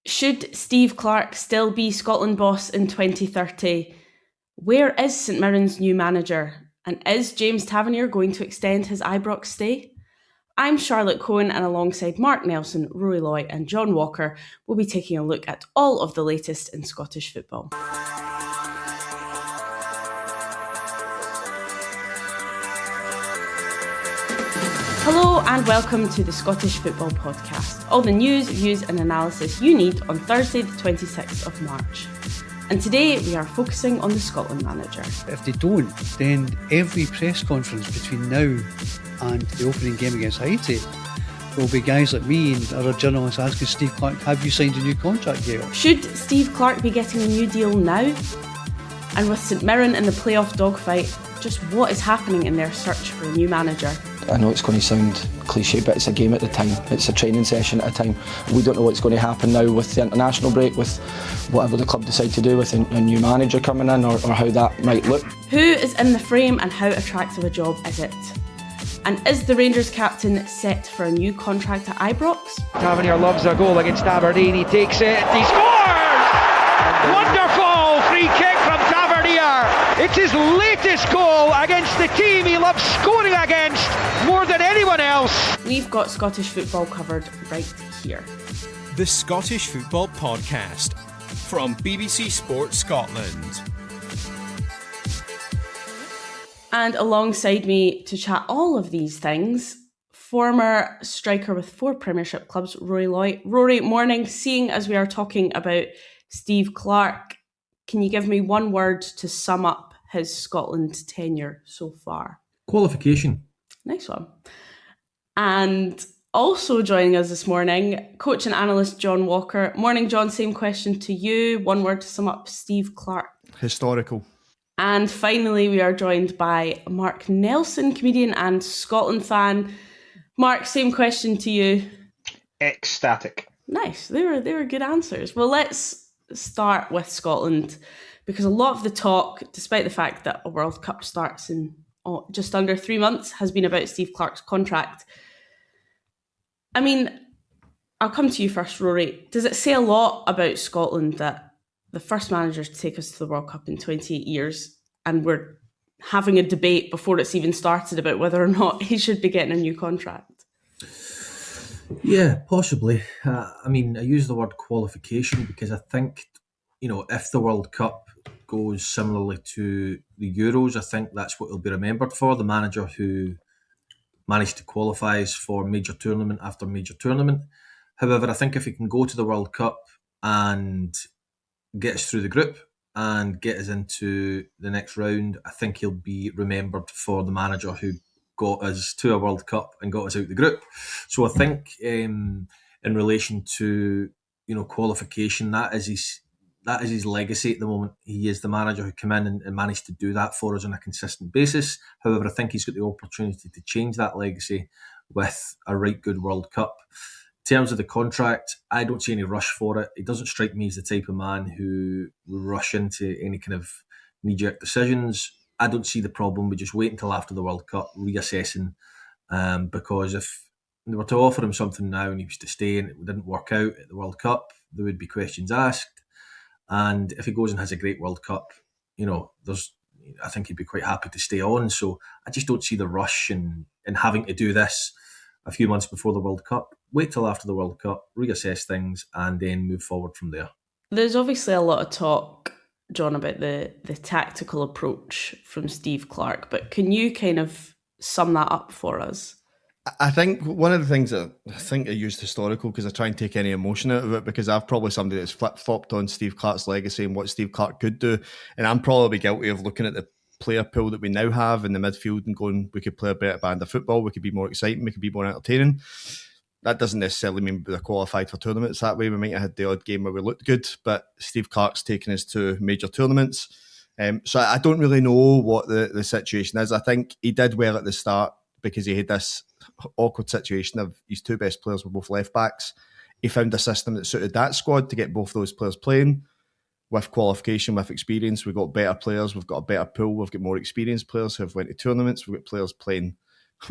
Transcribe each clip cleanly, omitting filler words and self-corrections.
Should Steve Clarke still be Scotland boss in 2030? Where is St Mirren's new manager? And is James Tavernier going to extend his Ibrox stay? I'm Charlotte Cohen, and alongside Mark Nelson, Rory Loy and John Walker, we'll be taking a look at all of the latest in Scottish football. Hello and welcome to the Scottish Football Podcast. All the news, views and analysis you need on Thursday the 26th of March. And today we are focusing on the Scotland manager. If they don't, then every press conference between now and the opening game against Haiti will be guys like me and other journalists asking Steve Clarke, have you signed a new contract yet? Should Steve Clarke be getting a new deal now? And with St Mirren in the playoff dogfight, just what is happening in their search for a new manager? I know it's going to sound cliche, but it's a game at a time. It's a training session at a time. We don't know what's going to happen now with the international break, with whatever the club decide to do with a new manager coming in, or how that might look. Who is in the frame and how attractive a job is it? And is the Rangers captain set for a new contract at Ibrox? Tavernier loves a goal against Aberdeen. He takes it, he scores! Wonderful free kick from Tavernier. It's his latest goal against the team he loves scoring against more than anyone else. We've got Scottish football covered right here. The Scottish Football Podcast from BBC Sports Scotland. And alongside me to chat all of these things, former striker with 4 Premiership clubs, Rory Loy. Rory, morning. Seeing as we are talking about Steve Clarke, can you give me one word to sum up his Scotland tenure so far? Qualification. Nice one. And also joining us this morning, coach and analyst John Walker. Morning, John. Same question to you. One word to sum up Steve Clarke. Historical. And finally, we are joined by Mark Nelson, comedian and Scotland fan. Mark, same question to you. Ecstatic. Nice. They were good answers. Well, let's start with Scotland, because a lot of the talk, despite the fact that a World Cup starts in just under 3 months, has been about Steve Clarke's contract. I mean, I'll come to you first, Rory. Does it say a lot about Scotland that the first manager to take us to the World Cup in 28 years, and we're having a debate before it's even started about whether or not he should be getting a new contract? Yeah, possibly. I use the word qualification because I think, if the World Cup goes similarly to the Euros, I think that's what he'll be remembered for, the manager who managed to qualify for major tournament after major tournament. However, I think if he can go to the World Cup and get us through the group and get us into the next round, I think he'll be remembered for the manager who got us to a World Cup and got us out the group. So I think in relation to qualification, that is his legacy at the moment. He is the manager who came in and managed to do that for us on a consistent basis. However, I think he's got the opportunity to change that legacy with a right good World Cup. In terms of the contract, I don't see any rush for it. He doesn't strike me as the type of man who will rush into any kind of knee-jerk decisions. I don't see the problem with just waiting until after the World Cup, reassessing, because if they were to offer him something now and he was to stay and it didn't work out at the World Cup, there would be questions asked. And if he goes and has a great World Cup, I think he'd be quite happy to stay on. So I just don't see the rush in having to do this a few months before the World Cup. Wait till after the World Cup, reassess things, and then move forward from there. There's obviously a lot of talk, John, about the tactical approach from Steve Clarke, but can you kind of sum that up for us? I think one of the things that I think I used historical because I try and take any emotion out of it, because I've probably somebody that's flip-flopped on Steve Clarke's legacy and what Steve Clarke could do, and I'm probably guilty of looking at the player pool that we now have in the midfield and going, we could play a better band of football, we could be more exciting, we could be more entertaining. That doesn't necessarily mean we're qualified for tournaments that way. We might have had the odd game where we looked good, but Steve Clarke's taken us to major tournaments. So I don't really know what the situation is. I think he did well at the start because he had this awkward situation of his 2 best players were both left backs. He found a system that suited that squad to get both those players playing. With qualification, with experience, we've got better players, we've got a better pool, we've got more experienced players who have went to tournaments, we've got players playing,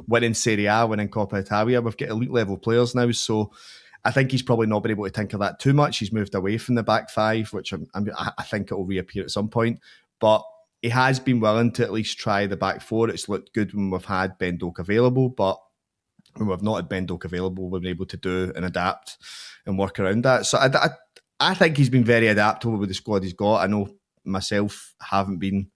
winning Serie A, winning Coppa Italia, we've got elite level players now. So I think he's probably not been able to tinker that too much. He's moved away from the back five, which I think it will reappear at some point. But he has been willing to at least try the back four. It's looked good when we've had Ben Doak available, but when we've not had Ben Doak available, we've been able to do and adapt and work around that. So I think he's been very adaptable with the squad he's got. I know myself haven't been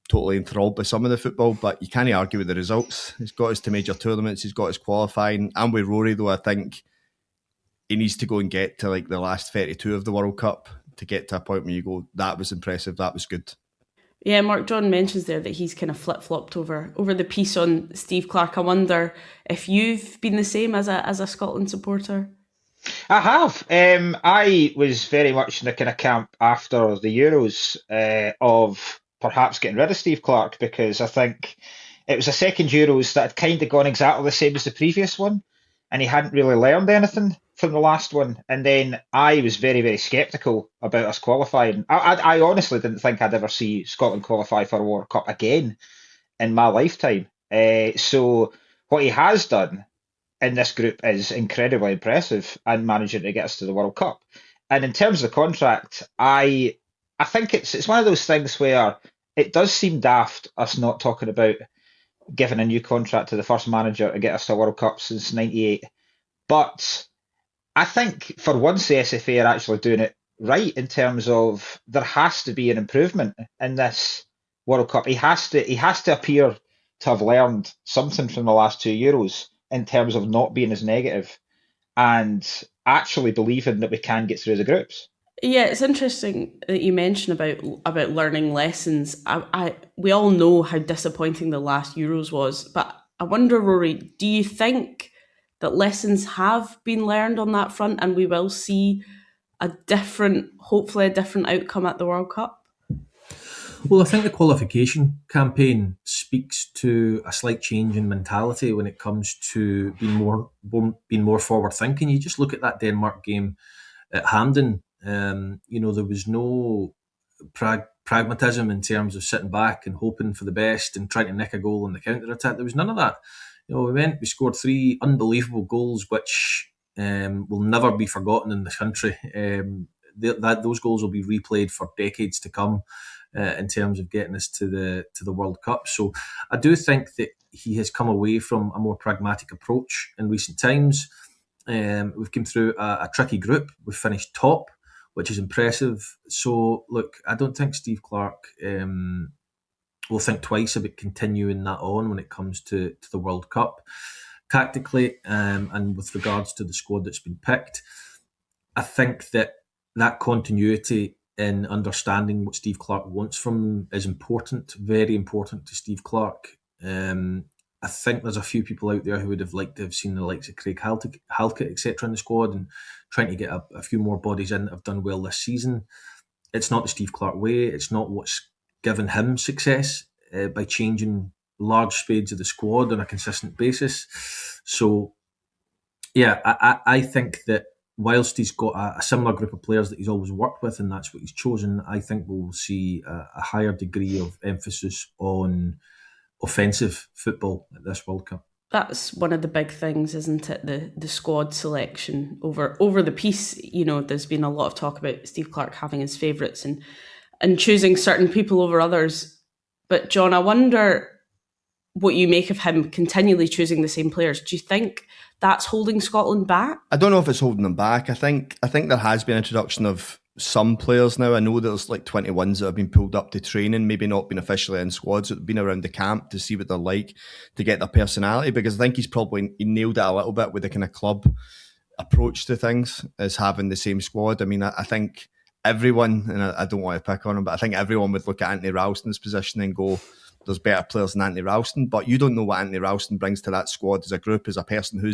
totally enthralled by some of the football, but you can't argue with the results. He's got us to major tournaments, he's got his qualifying. And with Rory, though, I think he needs to go and get to like the last 32 of the World Cup to get to a point where you go, that was impressive, that was good. Yeah, Mark John mentions there that he's kind of flip-flopped over the piece on Steve Clarke. I wonder if you've been the same as a Scotland supporter. I have. I was very much in the kind of camp after the Euros of perhaps getting rid of Steve Clarke, because I think it was a second Euros that had kind of gone exactly the same as the previous one, and he hadn't really learned anything from the last one. And then I was very, very sceptical about us qualifying. I honestly didn't think I'd ever see Scotland qualify for a World Cup again in my lifetime. So what he has done in this group is incredibly impressive, and managing to get us to the World Cup. And in terms of the contract, I think it's one of those things where it does seem daft us not talking about giving a new contract to the first manager to get us to a World Cup since '98. But I think for once the SFA are actually doing it right in terms of there has to be an improvement in this World Cup. He has to appear to have learned something from the last two Euros in terms of not being as negative and actually believing that we can get through the groups. Yeah, it's interesting that you mention about learning lessons. We all know how disappointing the last Euros was, but I wonder, Rory, do you think that lessons have been learned on that front and we will see hopefully a different outcome at the World Cup? Well, I think the qualification campaign speaks to a slight change in mentality when it comes to being more forward thinking. You just look at that Denmark game at Hampden. There was no pragmatism in terms of sitting back and hoping for the best and trying to nick a goal in the counter attack. There was none of that. We scored 3 unbelievable goals, which will never be forgotten in this country. Those goals will be replayed for decades to come. In terms of getting us to the World Cup. So I do think that he has come away from a more pragmatic approach in recent times. We've come through a tricky group. We've finished top, which is impressive. So look, I don't think Steve Clarke will think twice about continuing that on when it comes to the World Cup. Tactically and with regards to the squad that's been picked, I think that continuity in understanding what Steve Clarke wants from them is important, very important to Steve Clarke. I think there's a few people out there who would have liked to have seen the likes of Craig Halkett, etc. in the squad, and trying to get a few more bodies in that have done well this season. It's not the Steve Clarke way. It's not what's given him success by changing large spades of the squad on a consistent basis. So, yeah, I think that whilst he's got a similar group of players that he's always worked with, and that's what he's chosen, I think we'll see a higher degree of emphasis on offensive football at this World Cup. That's one of the big things, isn't it? The squad selection over the piece. There's been a lot of talk about Steve Clarke having his favourites and choosing certain people over others. But John, I wonder what you make of him continually choosing the same players. Do you think that's holding Scotland back? I don't know if it's holding them back. I think there has been an introduction of some players now. I know there's like 21s that have been pulled up to training, maybe not been officially in squads, but been around the camp to see what they're like, to get their personality, because I think he nailed it a little bit with the kind of club approach to things, as having the same squad. I mean, I think everyone, and I don't want to pick on him, but I think everyone would look at Anthony Ralston's position and go, there's better players than Anthony Ralston, but you don't know what Anthony Ralston brings to that squad as a group, as a person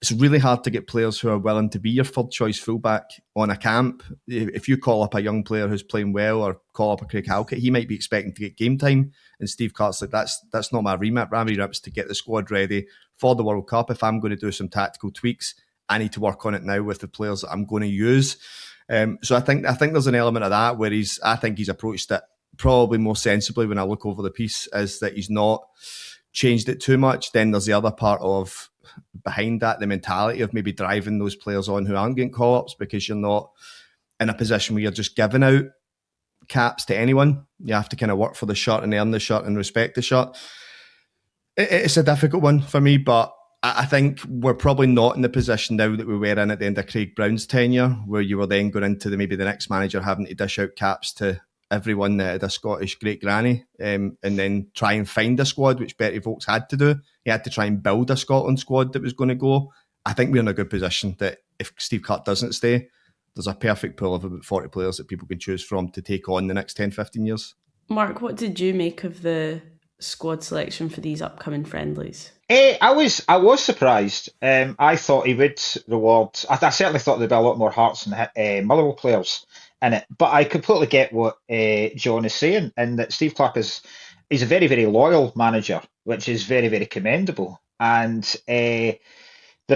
it's really hard to get players who are willing to be your third choice fullback on a camp. If you call up a young player who's playing well, or call up a Craig Halkett, he might be expecting to get game time. And Steve Clarke's like, that's not my remit. My remit's to get the squad ready for the World Cup. If I'm going to do some tactical tweaks, I need to work on it now with the players that I'm going to use. So I think there's an element of that where I think he's approached it probably more sensibly when I look over the piece, is that he's not changed it too much. Then there's the other part of behind that, the mentality of maybe driving those players on who aren't getting call-ups because you're not in a position where you're just giving out caps to anyone. You have to kind of work for the shirt and earn the shirt and respect the shirt. It's a difficult one for me, but I think we're probably not in the position now that we were in at the end of Craig Brown's tenure, where you were then going into maybe the next manager having to dish out caps to everyone that had a Scottish great granny, and then try and find a squad, which Bertie Vogts had to do. He had to try and build a Scotland squad that was going to go. I think we're in a good position that if Steve Clarke doesn't stay, there's a perfect pool of about 40 players that people can choose from to take on the next 10, 15 years. Mark, what did you make of the squad selection for these upcoming friendlies? I was surprised. I thought he would reward. I certainly thought there'd be a lot more Hearts and Motherwell players in it. But I completely get what John is saying, and that Steve Clarke is a very, very loyal manager, which is very, very commendable. And there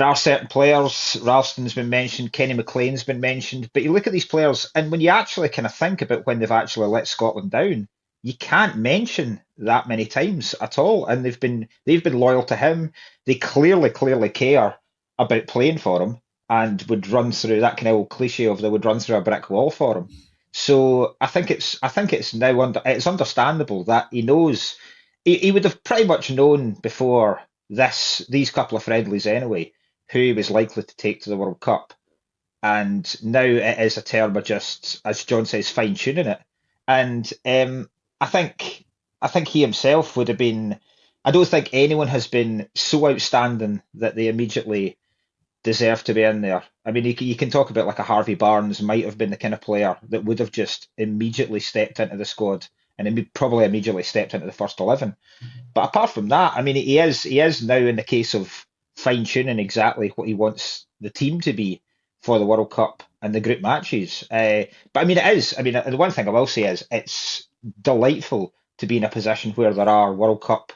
are certain players. Ralston's been mentioned, Kenny McLean's been mentioned. But you look at these players, and when you actually kind of think about when they've actually let Scotland down, you can't mention that many times at all, and they've been loyal to him. They clearly care about playing for him, and would run through that kind of old cliche of they would run through a brick wall for him. So I think it's now it's understandable that he knows he would have pretty much known before these couple of friendlies anyway who he was likely to take to the World Cup, and now it is a term of just, as John says, fine tuning it. And I think he himself would have been. I don't think anyone has been so outstanding that they immediately deserve to be in there. I mean, you can talk about like a Harvey Barnes might have been the kind of player that would have just immediately stepped into the squad and probably immediately stepped into the first 11. But apart from that, I mean, he is now in the case of fine tuning exactly what he wants the team to be for the World Cup and the group matches. But I mean, it is. I mean, the one thing I will say is it's delightful to be in a position where there are World Cup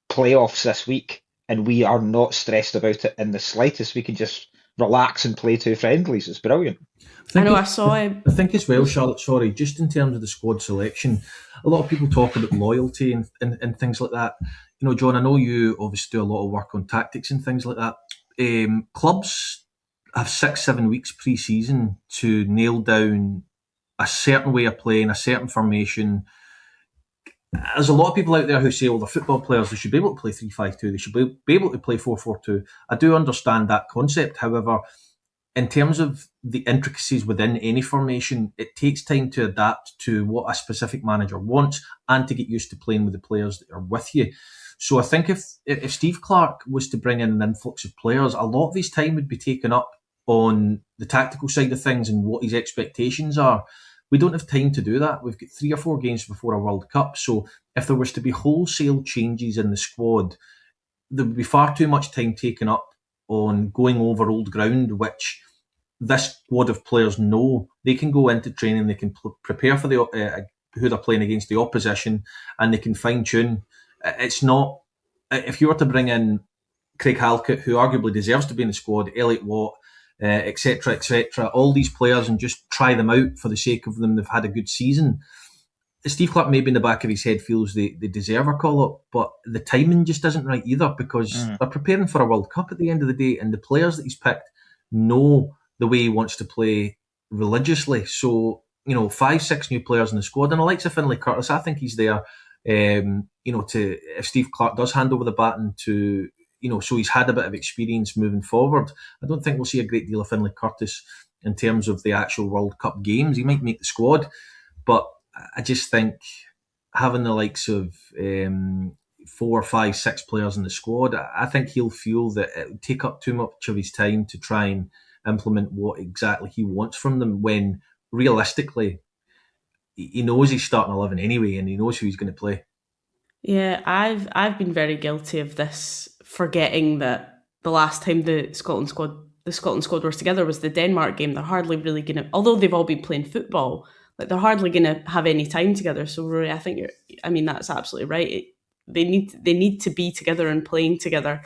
playoffs this week and we are not stressed about it in the slightest. We can just relax and play two friendlies. It's brilliant. I think as well, Charlotte, sorry, just in terms of the squad selection, a lot of people talk about loyalty and things like that. You know, John, I know you obviously do a lot of work on tactics and things like that. Clubs have 6-7 weeks pre-season to nail down a certain way of playing, a certain formation. There's a lot of people out there who say, well, they're football players, they should be able to play 3-5-2, they should be able to play 4-4-2. I do understand that concept. However, in terms of the intricacies within any formation, it takes time to adapt to what a specific manager wants and to get used to playing with the players that are with you. So I think if Steve Clarke was to bring in an influx of players, a lot of his time would be taken up on the tactical side of things and what his expectations are. We don't have time to do that. We've got 3 or 4 games before a World Cup. So if there was to be wholesale changes in the squad, there would be far too much time taken up on going over old ground, which this squad of players know. They can go into training, they can prepare for who they're playing against, the opposition, and they can fine-tune. It's not... If you were to bring in Craig Halkett, who arguably deserves to be in the squad, Elliot Watt, etc., all these players, and just try them out for the sake of them, they've had a good season. Steve Clarke maybe in the back of his head feels they deserve a call-up, but the timing just isn't right either, because they're preparing for a World Cup at the end of the day, and the players that he's picked know the way he wants to play religiously. So, 5-6 new players in the squad, and the likes of Finlay Curtis, I think he's there, if Steve Clarke does hand over the baton to, so he's had a bit of experience moving forward. I don't think we'll see a great deal of Finlay Curtis in terms of the actual World Cup games. He might make the squad, but I just think having the likes of 4, 5, 6 players in the squad, I think he'll feel that it would take up too much of his time to try and implement what exactly he wants from them, when realistically he knows he's starting 11 anyway, and he knows who he's going to play. Yeah, I've been very guilty of this, forgetting that the last time the Scotland squad were together was the Denmark game. They're hardly really going to, although they've all been playing football, they're hardly going to have any time together. So Rory, I think that's absolutely right. They need to be together and playing together,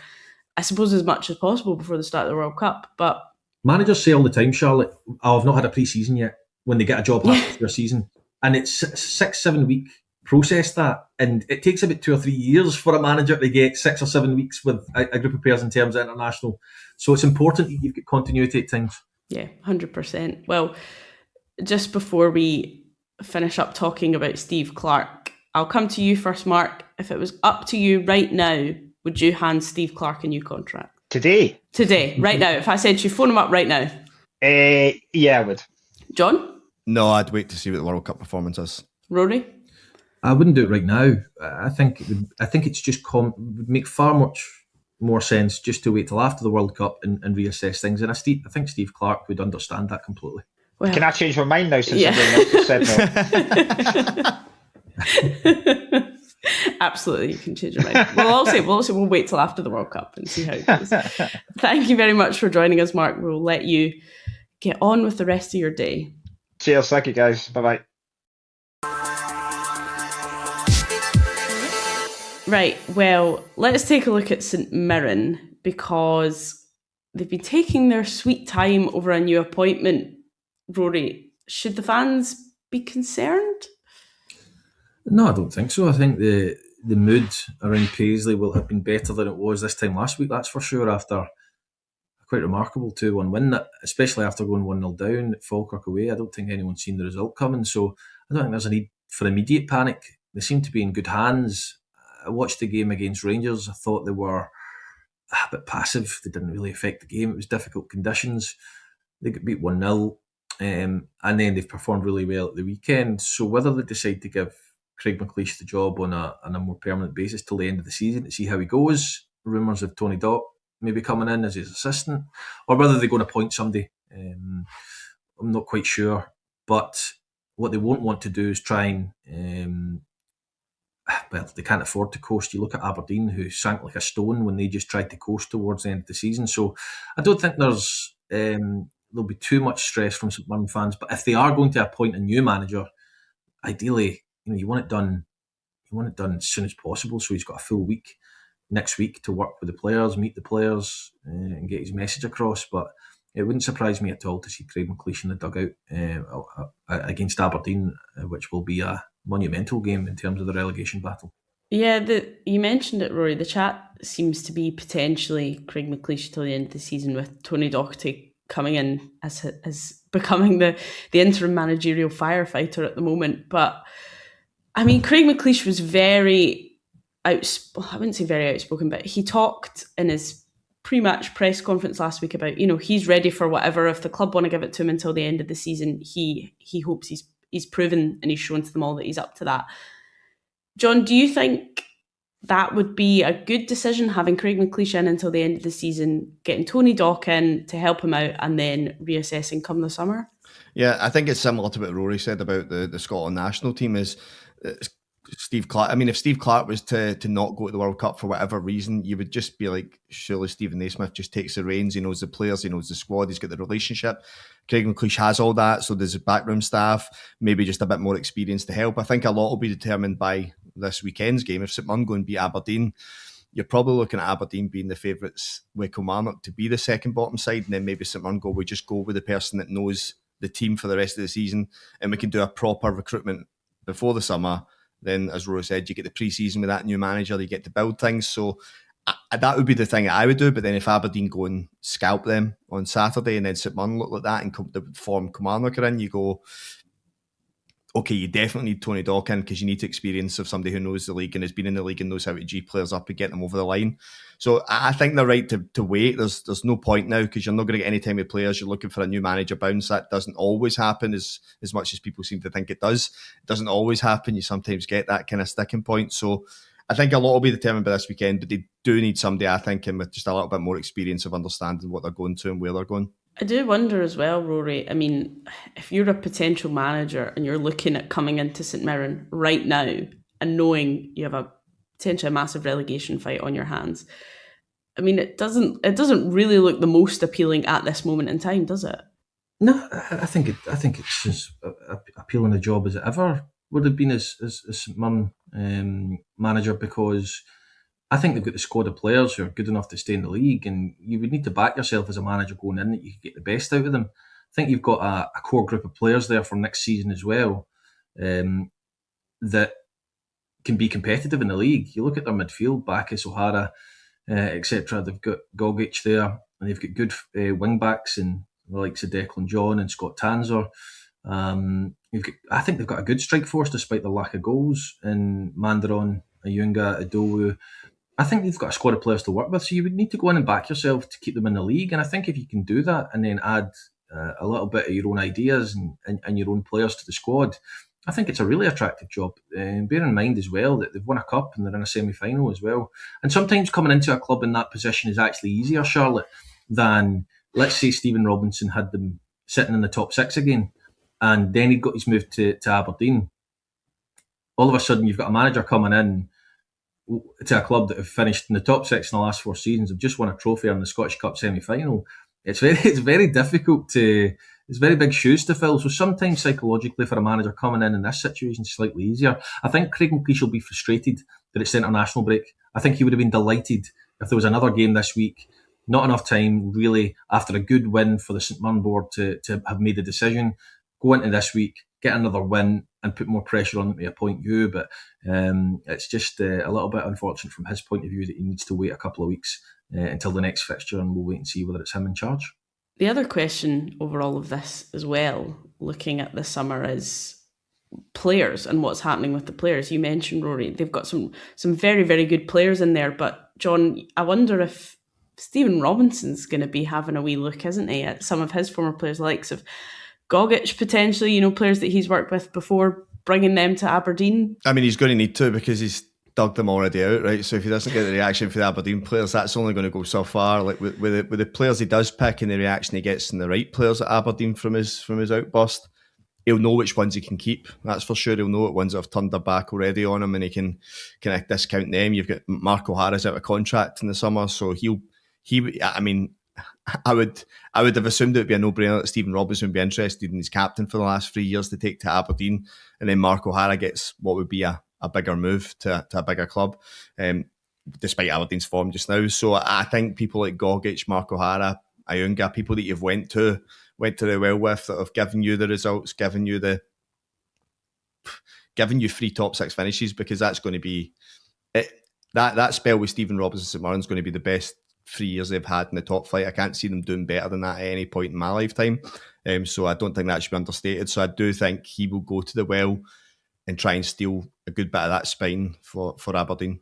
I suppose, as much as possible before the start of the World Cup. But managers say all the time, Charlotte, I've not had a pre-season yet, when they get a job halfway through a season. And it's 6-7 week process that, and it takes about 2 or 3 years for a manager to get 6 or 7 weeks with a group of players in terms of international. So it's important that you've got continuity at times. Yeah, 100%. Well, just before we finish up talking about Steve Clarke, I'll come to you first, Mark. If it was up to you right now, would you hand Steve Clarke a new contract? Today, right now. If I said to you, phone him up right now. Yeah, I would. John? No, I'd wait to see what the World Cup performance is. Rory? I wouldn't do it right now. I think it's just would make far much more sense just to wait till after the World Cup and reassess things. And I think Steve Clarke would understand that completely. Well, can I change my mind now since everyone else has said no? Absolutely, you can change your mind. We'll wait till after the World Cup and see how it goes. Thank you very much for joining us, Mark. We'll let you get on with the rest of your day. Cheers, thank you guys. Bye-bye. Right, well, let's take a look at St Mirren, because they've been taking their sweet time over a new appointment. Rory, should the fans be concerned? No, I don't think so. I think the mood around Paisley will have been better than it was this time last week, that's for sure, after a quite remarkable 2-1 win, especially after going 1-0 down at Falkirk away. I don't think anyone's seen the result coming, so I don't think there's a need for immediate panic. They seem to be in good hands. I watched the game against Rangers. I thought they were a bit passive. They didn't really affect the game. It was difficult conditions. They got beat 1-0, and then they've performed really well at the weekend. So whether they decide to give Craig McLeish the job on a more permanent basis till the end of the season to see how he goes, rumours of Tony Dock maybe coming in as his assistant, or whether they're going to appoint somebody, I'm not quite sure. But what they won't want to do is try and they can't afford to coast. You look at Aberdeen, who sank like a stone when they just tried to coast towards the end of the season. So I don't think there'll be too much stress from St Mirren fans. But if they are going to appoint a new manager, ideally, you want it done as soon as possible. So he's got a full week next week to work with the players, meet the players, and get his message across. But it wouldn't surprise me at all to see Craig McLeish in the dugout against Aberdeen, which will be a monumental game in terms of the relegation battle. Yeah, you mentioned it, Rory. The chat seems to be potentially Craig McLeish till the end of the season, with Tony Docherty coming in as becoming the interim managerial firefighter at the moment. But I mean, Craig McLeish was very outspoken. I wouldn't say very outspoken, but he talked in his pre-match press conference last week about, he's ready for whatever. If the club want to give it to him until the end of the season, he hopes he's proven and he's shown to them all that he's up to that. John, do you think that would be a good decision, having Craig McLeish in until the end of the season, getting Tony Dock in to help him out, and then reassessing come the summer? Yeah, I think it's similar to what Rory said about the Scotland national team. Is Steve Clarke. I mean, if Steve Clarke was to not go to the World Cup for whatever reason, you would just be like, surely Stephen Naismith just takes the reins. He knows the players, he knows the squad, he's got the relationship. Craig McLeish has all that, so there's a backroom staff, maybe just a bit more experience to help. I think a lot will be determined by this weekend's game. If St Mirren go and beat Aberdeen, you're probably looking at Aberdeen being the favourites with Kilmarnock to be the second bottom side, and then maybe St Mirren we just go with the person that knows the team for the rest of the season, and we can do a proper recruitment before the summer. Then, as Rory said, you get the pre-season with that new manager, you get to build things. So that would be the thing that I would do. But then if Aberdeen go and scalp them on Saturday, and then St Mirren look like that and the form Kilmarnock are in, you go, okay, you definitely need Tony Dock in, because you need experience of somebody who knows the league and has been in the league and knows how to G players up and get them over the line. So I think they're right to wait. There's no point now, because you're not going to get any time with players. You're looking for a new manager bounce. That doesn't always happen as much as people seem to think it does. It doesn't always happen. You sometimes get that kind of sticking point. So I think a lot will be determined by this weekend, but they do need somebody, I think, and with just a little bit more experience of understanding what they're going to and where they're going. I do wonder as well, Rory, I mean, if you're a potential manager and you're looking at coming into St Mirren right now and knowing you have potentially a massive relegation fight on your hands, I mean, it doesn't really look the most appealing at this moment in time, does it? No, I think it's as appealing a job as it ever would have been as St Mirren manager, because I think they've got the squad of players who are good enough to stay in the league, and you would need to back yourself as a manager going in that you could get the best out of them. I think you've got a core group of players there for next season as well, that can be competitive in the league. You look at their midfield, Bacchus, O'Hara, etc. They've got Gogic there, and they've got good wing backs and the likes of Declan John and Scott Tanzer. I think they've got a good strike force despite the lack of goals in Mandaron, Ayunga, Adowu. I think they've got a squad of players to work with, so you would need to go in and back yourself to keep them in the league. And I think if you can do that and then add a little bit of your own ideas and your own players to the squad, I think it's a really attractive job. Bear in mind as well that they've won a cup and they're in a semi-final as well. And sometimes coming into a club in that position is actually easier, Charlotte, than, let's say, Stephen Robinson had them sitting in the top six again, and then he got his move to Aberdeen. All of a sudden, you've got a manager coming in to a club that have finished in the top six in the last 4 seasons, have just won a trophy in the Scottish Cup semi-final. It's very difficult it's very big shoes to fill. So sometimes psychologically for a manager coming in this situation is slightly easier. I think Craig McLeish will be frustrated that it's the international break. I think he would have been delighted if there was another game this week. Not enough time really after a good win for the St Mirren board to have made a decision. Go into this week, get another win and put more pressure on them to appoint you. But it's just a little bit unfortunate from his point of view that he needs to wait a couple of weeks until the next fixture, and we'll wait and see whether it's him in charge. The other question over all of this as well, looking at the summer, is players and what's happening with the players. You mentioned, Rory, they've got some very, very good players in there. But John, I wonder if Stephen Robinson's going to be having a wee look, isn't he, at some of his former players, the likes of Gogic potentially, players that he's worked with before, bringing them to Aberdeen. I mean, he's going to need to, because he's dug them already out, right? So if he doesn't get the reaction for the Aberdeen players, that's only going to go so far. Like with the players he does pick and the reaction he gets from the right players at Aberdeen from his outburst, he'll know which ones he can keep. That's for sure. He'll know what ones have turned their back already on him, and he can kind of discount them. You've got Mark O'Hara's out of contract in the summer, so I would have assumed it would be a no-brainer that Stephen Robinson would be interested in his captain for the last 3 years to take to Aberdeen, and then Mark O'Hara gets what would be a bigger move to a bigger club, despite Aberdeen's form just now. So I think people like Gogic, Mark O'Hara, Ayunga, people that you've went to the well with, that have given you the results, given you 3 top 6 finishes, because that's going to be it. That spell with Stephen Robinson St Mirren is going to be the best 3 years they've had in the top flight. I can't see them doing better than that at any point in my lifetime. So I don't think that should be understated. So I do think he will go to the well and try and steal a good bit of that spine for Aberdeen.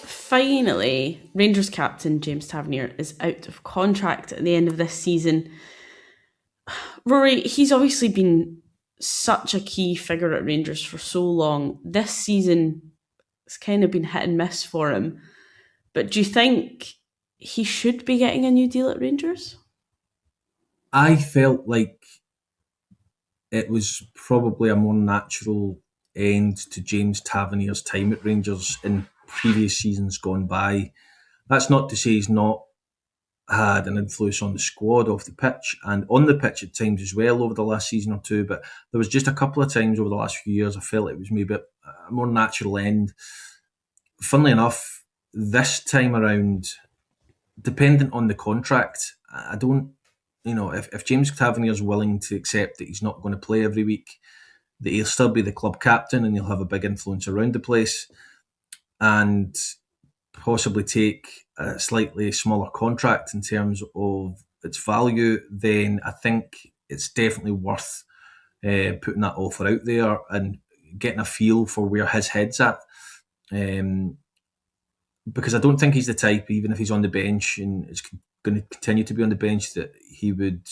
Finally, Rangers captain James Tavernier is out of contract at the end of this season. Rory, he's obviously been such a key figure at Rangers for so long. This season, it's kind of been hit and miss for him. But do you think he should be getting a new deal at Rangers? I felt like it was probably a more natural end to James Tavernier's time at Rangers in previous seasons gone by. That's not to say he's not had an influence on the squad off the pitch and on the pitch at times as well over the last season or two, but there was just a couple of times over the last few years I felt it was maybe a more natural end. Funnily enough, this time around, dependent on the contract, I don't, if James Tavernier's willing to accept that he's not going to play every week, that he'll still be the club captain and he'll have a big influence around the place and possibly take a slightly smaller contract in terms of its value, then I think it's definitely worth putting that offer out there and getting a feel for where his head's at. Because I don't think he's the type, even if he's on the bench and is going to continue to be on the bench, that he would,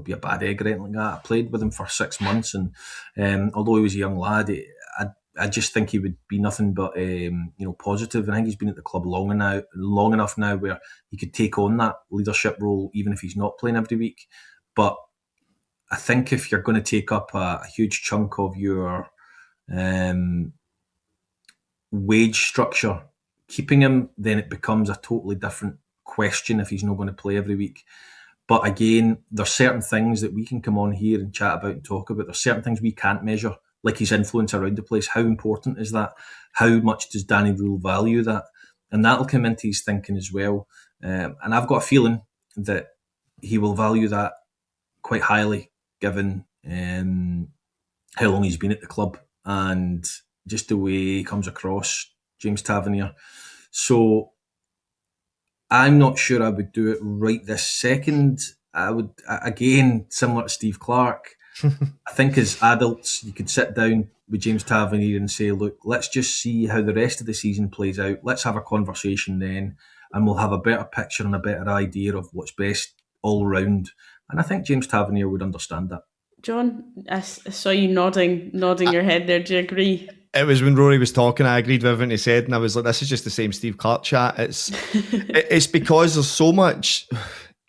be a bad egg or anything like that. I played with him for 6 months, and although he was a young lad, I just think he would be nothing but positive. And I think he's been at the club long enough now where he could take on that leadership role, even if he's not playing every week. But I think if you're going to take up a huge chunk of your wage structure, keeping him, then it becomes a totally different question if he's not going to play every week. But again, there's certain things that we can come on here and chat about and talk about. There's certain things we can't measure, like his influence around the place. How important is that? How much does Danny Rule value that? And that'll come into his thinking as well. And I've got a feeling that he will value that quite highly, given how long he's been at the club, and just the way he comes across, James Tavernier. So I'm not sure I would do it right this second. I would, again, similar to Steve Clarke, I think as adults, you could sit down with James Tavernier and say, look, let's just see how the rest of the season plays out. Let's have a conversation then, and we'll have a better picture and a better idea of what's best all round. And I think James Tavernier would understand that. John, I saw you nodding your head there. Do you agree? It was when Rory was talking, I agreed with everything he said, and I was like, this is just the same Steve Clarke chat. It's because there's so much,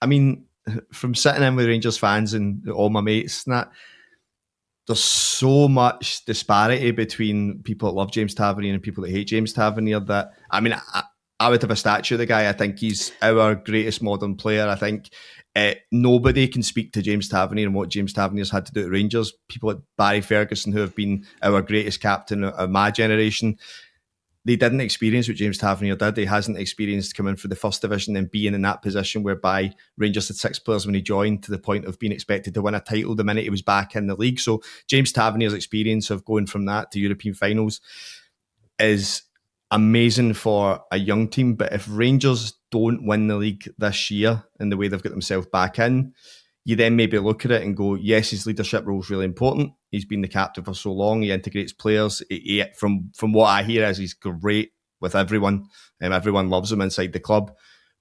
I mean, from sitting in with Rangers fans and all my mates and that, there's so much disparity between people that love James Tavernier and people that hate James Tavernier that, I mean, I would have a statue of the guy. I think he's our greatest modern player. I think nobody can speak to James Tavernier and what James Tavernier's had to do at Rangers. People like Barry Ferguson, who have been our greatest captain of my generation, they didn't experience what James Tavernier did. He hasn't experienced coming for the first division and being in that position whereby Rangers had 6 players when he joined, to the point of being expected to win a title the minute he was back in the league. So James Tavernier's experience of going from that to European finals is amazing for a young team. But if Rangers don't win the league this year in the way they've got themselves back in, you then maybe look at it and go, yes, his leadership role is really important. He's been the captain for so long. He integrates players. From what I hear is he's great with everyone. Everyone loves him inside the club.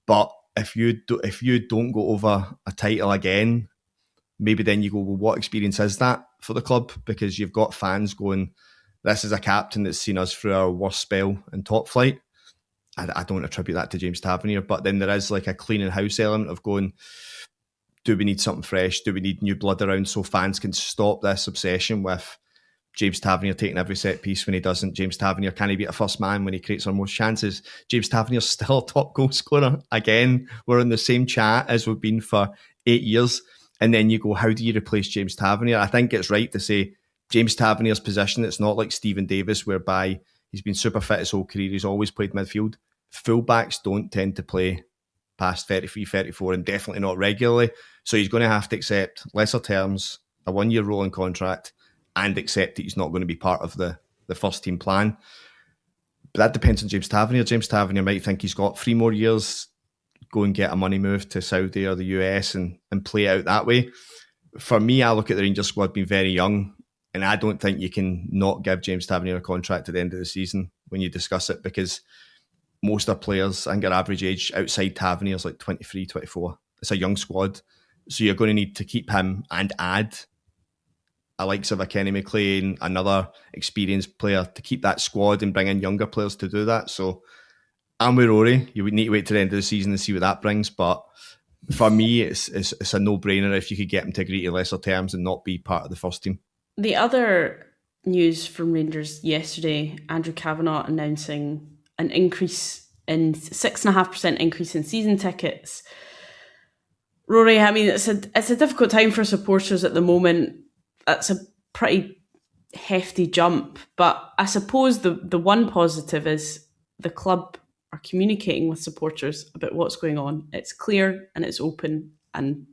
But if you don't go over a title again, maybe then you go, well, what experience is that for the club? Because you've got fans going, this is a captain that's seen us through our worst spell in top flight. I don't attribute that to James Tavernier, but then there is like a cleaning house element of going, do we need something fresh? Do we need new blood around so fans can stop this obsession with James Tavernier taking every set piece when he doesn't? James Tavernier, can he be a first man when he creates our most chances? James Tavernier's still a top goal scorer. Again, we're in the same chat as we've been for 8 years. And then you go, how do you replace James Tavernier? I think it's right to say James Tavernier's position, it's not like Stephen Davis, whereby he's been super fit his whole career. He's always played midfield. Fullbacks don't tend to play past 33, 34, and definitely not regularly. So he's going to have to accept lesser terms, a 1-year rolling contract, and accept that he's not going to be part of the first team plan. But that depends on James Tavernier. James Tavernier might think he's got 3 more years, go and get a money move to Saudi or the US and play it out that way. For me, I look at the Rangers squad being very young, and I don't think you can not give James Tavernier a contract at the end of the season when you discuss it, because most of our players, I think our average age outside Tavernier is like 23, 24. It's a young squad. So you're going to need to keep him and add a likes of a Kenny McLean, another experienced player, to keep that squad and bring in younger players to do that. So I'm with Rory. You would need to wait to the end of the season and see what that brings. But for me, it's a no-brainer if you could get him to agree to lesser terms and not be part of the first team. The other news from Rangers yesterday, Andrew Kavanagh announcing an increase in 6.5% increase in season tickets. Rory, I mean, it's a difficult time for supporters at the moment. That's a pretty hefty jump, but I suppose the one positive is the club are communicating with supporters about what's going on. It's clear and it's open, and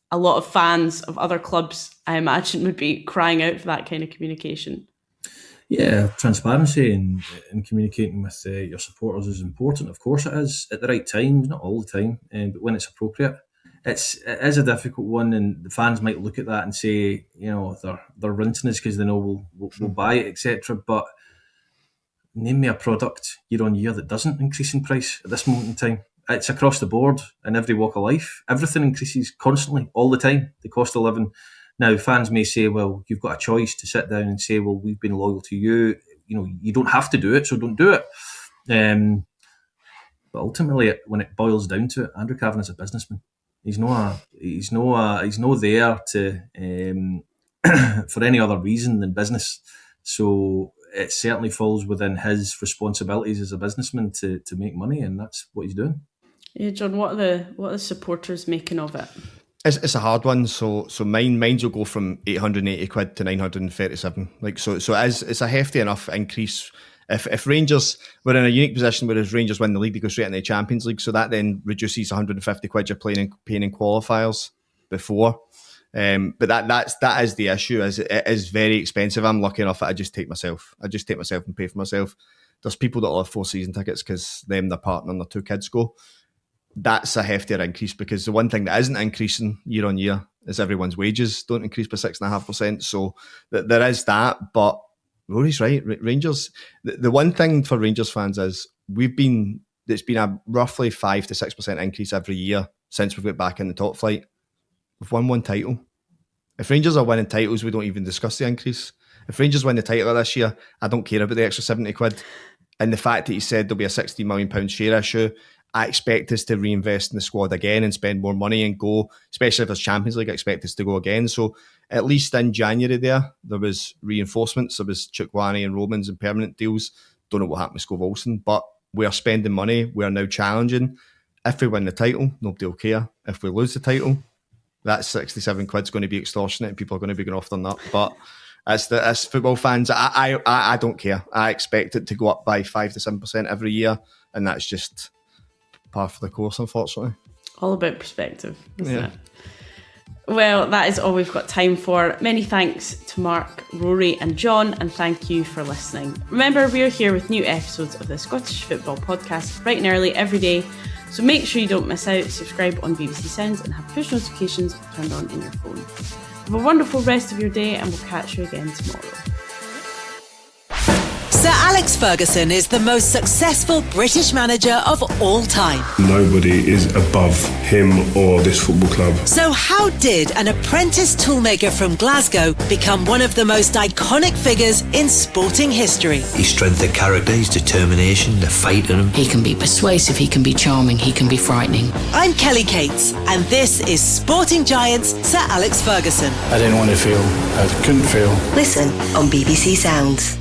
a lot of fans of other clubs, I imagine, would be crying out for that kind of communication. Yeah, transparency and communicating with your supporters is important. Of course it is, at the right time, not all the time, but when it's appropriate. It is a difficult one, and the fans might look at that and say, you know, they're rinsing us because they know we'll buy it, etc. But name me a product year on year that doesn't increase in price at this moment in time. It's across the board in every walk of life. Everything increases constantly, all the time, the cost of living. Now, fans may say, well, you've got a choice to sit down and say, well, we've been loyal to you. You know, you don't have to do it, so don't do it. But ultimately, when it boils down to it, Andrew Kavanagh's a businessman. He's no there to for any other reason than business. So it certainly falls within his responsibilities as a businessman to make money, and that's what he's doing. Yeah, John, what are the supporters making of it? It's a hard one. So mine will go from 880 quid to 937. It's a hefty enough increase. If Rangers were in a unique position where if Rangers win the league, they go straight into the Champions League. So that then reduces 150 quid you're paying in qualifiers before. But that is the issue. Is it is very expensive. I'm lucky enough that I just take myself and pay for myself. There's people that will have 4 season tickets because them, their partner and their 2 kids go. That's a heftier increase, because the one thing that isn't increasing year on year is everyone's wages don't increase by 6.5%. So there is that. But Rory's right. Rangers. The one thing for Rangers fans is it's been a roughly 5 to 6% increase every year since we've got back in the top flight. We've won 1 title. If Rangers are winning titles, we don't even discuss the increase. If Rangers win the title this year, I don't care about the extra 70 quid. And the fact that he said there'll be a £60 million share issue, I expect us to reinvest in the squad again and spend more money and go, especially if there's Champions League, I expect us to go again. So at least in January there was reinforcements. There was Chukwueze and Romans and permanent deals. Don't know what happened with Scott Wilson, but we are spending money. We are now challenging. If we win the title, nobody will care. If we lose the title, that 67 quid's going to be extortionate and people are going to be going off their nut. But as football fans, I don't care. I expect it to go up by 5 to 7% every year, and that's just par for the course, unfortunately. All about perspective, isn't it? Well, that is all we've got time for. Many thanks to Mark, Rory and John, and thank you for listening. Remember, we are here with new episodes of the Scottish Football Podcast bright and early every day, so make sure you don't miss out. Subscribe on BBC Sounds and have push notifications turned on in your phone. Have a wonderful rest of your day, and we'll catch you again tomorrow. Sir Alex Ferguson is the most successful British manager of all time. Nobody is above him or this football club. So how did an apprentice toolmaker from Glasgow become one of the most iconic figures in sporting history? His strength of character, his determination, the fight in him. He can be persuasive, he can be charming, he can be frightening. I'm Kelly Cates, and this is Sporting Giants Sir Alex Ferguson. I didn't want to feel, I couldn't feel. Listen on BBC Sounds.